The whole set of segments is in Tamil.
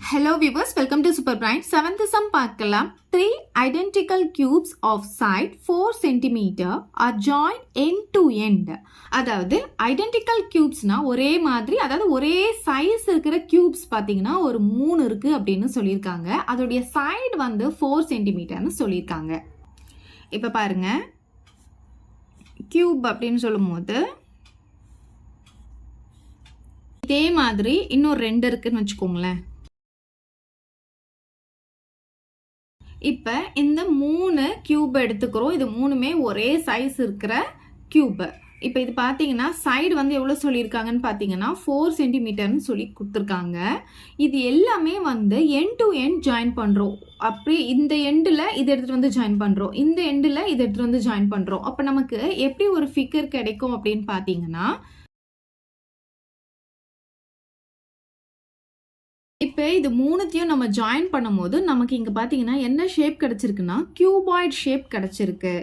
Hello viewers, welcome to Super Brain. 7th sum பார்க்கலாம். 3 identical cubes of side 4 cm are joined end to end. அதாவது identical cubesனா ஒரே மாதிரி, அதாவது ஒரே சைஸ் இருக்கிற cubes பாத்தீங்கன்னா ஒரு 3 இருக்கு அப்படின்னு சொல்லியிருக்காங்க. அதோடைய சைடு வந்து 4 cm சொல்லியிருக்காங்க. இப்ப பாருங்க, cube அப்படின்னு சொல்லும்போது இதே மாதிரி இன்னொரு 2 இருக்குன்னு வச்சுக்கோங்களேன். இப்போ இந்த 3 கியூப் எடுத்துக்கிறோம். இது மூணுமே ஒரே சைஸ் இருக்கிற கியூப். இப்போ இது பார்த்தீங்கன்னா சைடு வந்து எவ்வளோ சொல்லியிருக்காங்கன்னு பார்த்தீங்கன்னா 4 சென்டிமீட்டர்னு சொல்லி கொடுத்துருக்காங்க. இது எல்லாமே வந்து எண்ட் டு எண்ட் ஜாயின் பண்ணுறோம். அப்படி இந்த எண்டில் இது எடுத்துகிட்டு வந்து ஜாயின் பண்ணுறோம், இந்த எண்டில் இது எடுத்துகிட்டு வந்து ஜாயின் பண்ணுறோம். அப்போ நமக்கு எப்படி ஒரு ஃபிகர் கிடைக்கும் அப்படின்னு பார்த்தீங்கன்னா, இப்போ இது மூணுத்தையும் நம்ம ஜாயின் பண்ணும்போது நமக்கு இங்கே பார்த்தீங்கன்னா என்ன ஷேப் கிடச்சிருக்குன்னா கியூபாய்ட் ஷேப் கிடச்சிருக்கு.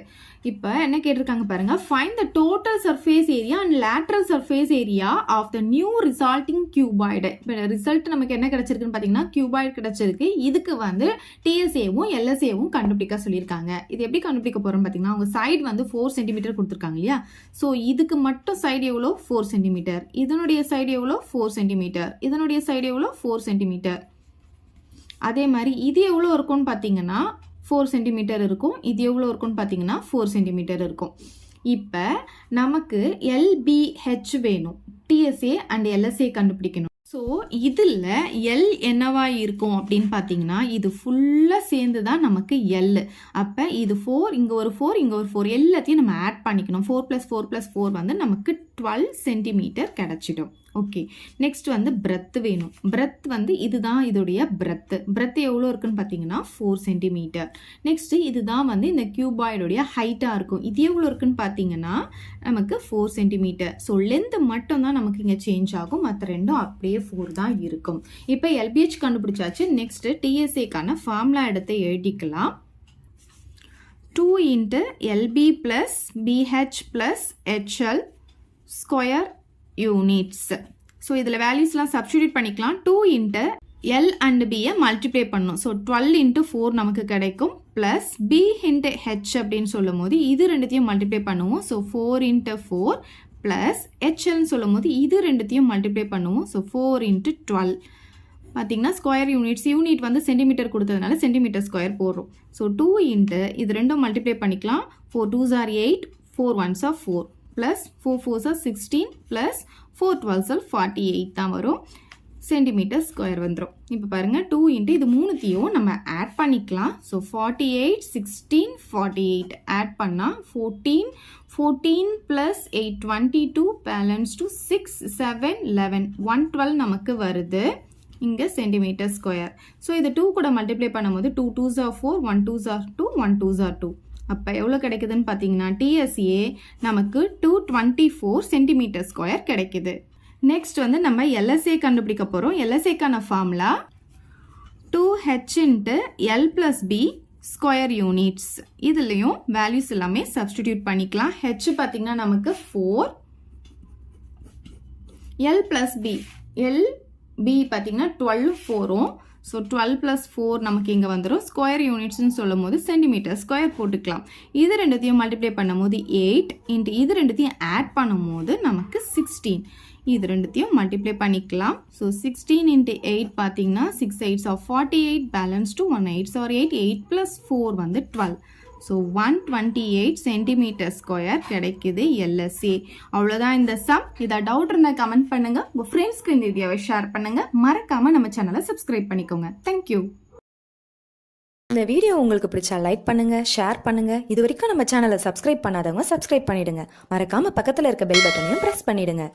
இப்போ என்ன கேட்டிருக்காங்க பாருங்க, find the total surface area and lateral surface area of the new resulting cuboid. இப்போ ரிசல்ட் நமக்கு என்ன கிடச்சிருக்குன்னு பார்த்தீங்கன்னா கியூபாய்டு கிடச்சிருக்கு. இதுக்கு வந்து டிஎஸ்ஏவும் எல்எஸ்ஏவும் கண்டுபிடிக்க சொல்லியிருக்காங்க. இது எப்படி கண்டுபிடிக்க போகிறோம் பார்த்தீங்கன்னா, அவங்க சைடு வந்து 4 சென்டிமீட்டர் கொடுத்துருக்காங்க இல்லையா. ஸோ இதுக்கு மட்டும் சைடு எவ்வளோ 4 சென்டிமீட்டர், இதனுடைய சைடு எவ்வளோ 4 சென்டிமீட்டர், இதனுடைய சைடு எவ்வளோ 4 சென்டிமீட்டர். அதே மாதிரி இது எவ்வளோ இருக்கும்னு பார்த்தீங்கன்னா 4 சென்டிமீட்டர் இருக்கும். இது எவ்வளோ இருக்கும்னு பார்த்தீங்கன்னா 4 சென்டிமீட்டர் இருக்கும். இப்போ நமக்கு எல்பிஹெச் வேணும், டிஎஸ்ஏ அண்ட் எல்எஸ்ஏ கண்டுபிடிக்கணும். ஸோ இதில் எல் என்னவா இருக்கும் அப்படின்னு பார்த்தீங்கன்னா இது ஃபுல்லாக சேர்ந்து தான் நமக்கு எல். அப்போ இது 4, இங்கே ஒரு 4, இங்கே ஒரு 4, எல்லாத்தையும் நம்ம ஆட் பண்ணிக்கணும். 4 + 4 + 4 வந்து நமக்கு 12 சென்டிமீட்டர் கிடச்சிடும். ஓகே, நெக்ஸ்ட் வந்து பிரெத் வேணும். பிரெத் வந்து இதுதான் இதோடைய பிரெத் எவ்வளோ இருக்குன்னு பார்த்தீங்கன்னா 4 சென்டிமீட்டர். நெக்ஸ்ட் இதுதான் வந்து இந்த கியூபாய்டுடைய ஹைட்டாக இருக்கும். இது எவ்வளோ இருக்குன்னு பார்த்தீங்கன்னா நமக்கு 4 சென்டிமீட்டர். ஸோ லென்த் மட்டும் தான் நமக்கு இங்கே சேஞ்ச் ஆகும், மற்ற ரெண்டும் அப்படியே 4 தான் இருக்கும். இப்போ எல்பிஹெச் கண்டுபிடிச்சாச்சு. நெக்ஸ்ட் டிஎஸ்ஏக்கான ஃபார்முலா எடுத்து எழுதிக்கலாம். 2 × LB + BH + HL square units. So இதில் வேல்யூஸ்லாம் சப்ஸ்டிடியூட் பண்ணிக்கலாம். 2 × L அண்ட் Bயை மல்டிப்ளை பண்ணணும். ஸோ 12 × 4 நமக்கு கிடைக்கும். ப்ளஸ் B × H அப்படின்னு சொல்லும் போது இது ரெண்டுத்தையும் மல்டிப்ளை பண்ணுவோம். ஸோ 4 × 4 ப்ளஸ் HLன்னு சொல்லும் போது இது ரெண்டுத்தையும் மல்டிப்ளை பண்ணுவோம். ஸோ 4 × 12 பார்த்தீங்கன்னா ஸ்கொயர் யூனிட் வந்து சென்டிமீட்டர் கொடுத்ததுனால சென்டிமீட்டர் ஸ்கொயர் போடுறோம். ஸோ 2 × இது ரெண்டும் மல்டிப்ளை பண்ணிக்கலாம். 4 2s are 8, 4 1s are 4 plus 4 4s are 16 plus 4 12s are 48 தான் வரும். சென்டிமீட்டர் ஸ்கொயர் வந்துடும். இப்போ பாருங்கள் 2 × இது மூணுத்தையும் நம்ம ஆட் பண்ணிக்கலாம். ஸோ 48 16 48 ஆட் பண்ணால் 14 ப்ளஸ் 8 22 பேலன்ஸ் டு 6 7 11 112 நமக்கு வருது இங்கே சென்டிமீட்டர் ஸ்கொயர். ஸோ இது 2 கூட மல்டிப்ளை பண்ணும்போது 2 2s are 4 1 2s are 2 1 2s are 2. அப்போ எவ்வளோ கிடைக்குதுன்னு பார்த்தீங்கன்னா டிஎஸ்ஏ நமக்கு 224 சென்டிமீட்டர் ஸ்கொயர் கிடைக்குது. நெக்ஸ்ட் வந்து நம்ம எல்எஸ்ஏ கண்டுபிடிக்க போகிறோம். எல்எஸ்ஏக்கான formula 2h × L + B square units. இதுலேயும் வேல்யூஸ் எல்லாமே சப்ஸ்டிடியூட் பண்ணிக்கலாம். ஹெச் பார்த்தீங்கன்னா நமக்கு 4, L + B பார்த்தீங்கன்னா 12 4ம். ஸோ 12 + 4 நமக்கு இங்கே வந்துடும். ஸ்கொயர் யூனிட்ஸ்னு சொல்லும் போது சென்டிமீட்டர் ஸ்கொயர் போட்டுக்கலாம். இது ரெண்டுத்தையும் மல்டிப்ளை பண்ணும் போது 8 × இது ரெண்டுத்தையும் ஆட் பண்ணும் போது நமக்கு 16. இது ரெண்டுத்தையும் மல்டிப்ளை பண்ணிக்கலாம். ஸோ 16 × 8 பார்த்தீங்கன்னா 6 8s are 48 balance to 1 8s are 8 8 + 4 வந்து 12. ஸோ 128 சென்டிமீட்டர் ஸ்கொயர் கிடைக்குது எல்எஸ்ஏ. அவ்வளோதான் இந்த சம். இதாக டவுட் இருந்தால் கமெண்ட் பண்ணுங்கள், உங்கள் ஃப்ரெண்ட்ஸ்க்கு இந்த வீடியோவை ஷேர் பண்ணுங்கள், மறக்காமல் நம்ம சேனலை சப்ஸ்கிரைப் பண்ணிக்கோங்க. தேங்க்யூ. இந்த வீடியோ உங்களுக்கு பிடிச்சா லைக் பண்ணுங்க, ஷேர் பண்ணுங்க. இது வரைக்கும் நம்ம சேனலை சப்ஸ்கிரைப் பண்ணாதவங்க சப்ஸ்கிரைப் பண்ணிடுங்க. மறக்காம பக்கத்தில் இருக்க பெல் பட்டனையும் ப்ரெஸ் பண்ணிடுங்க.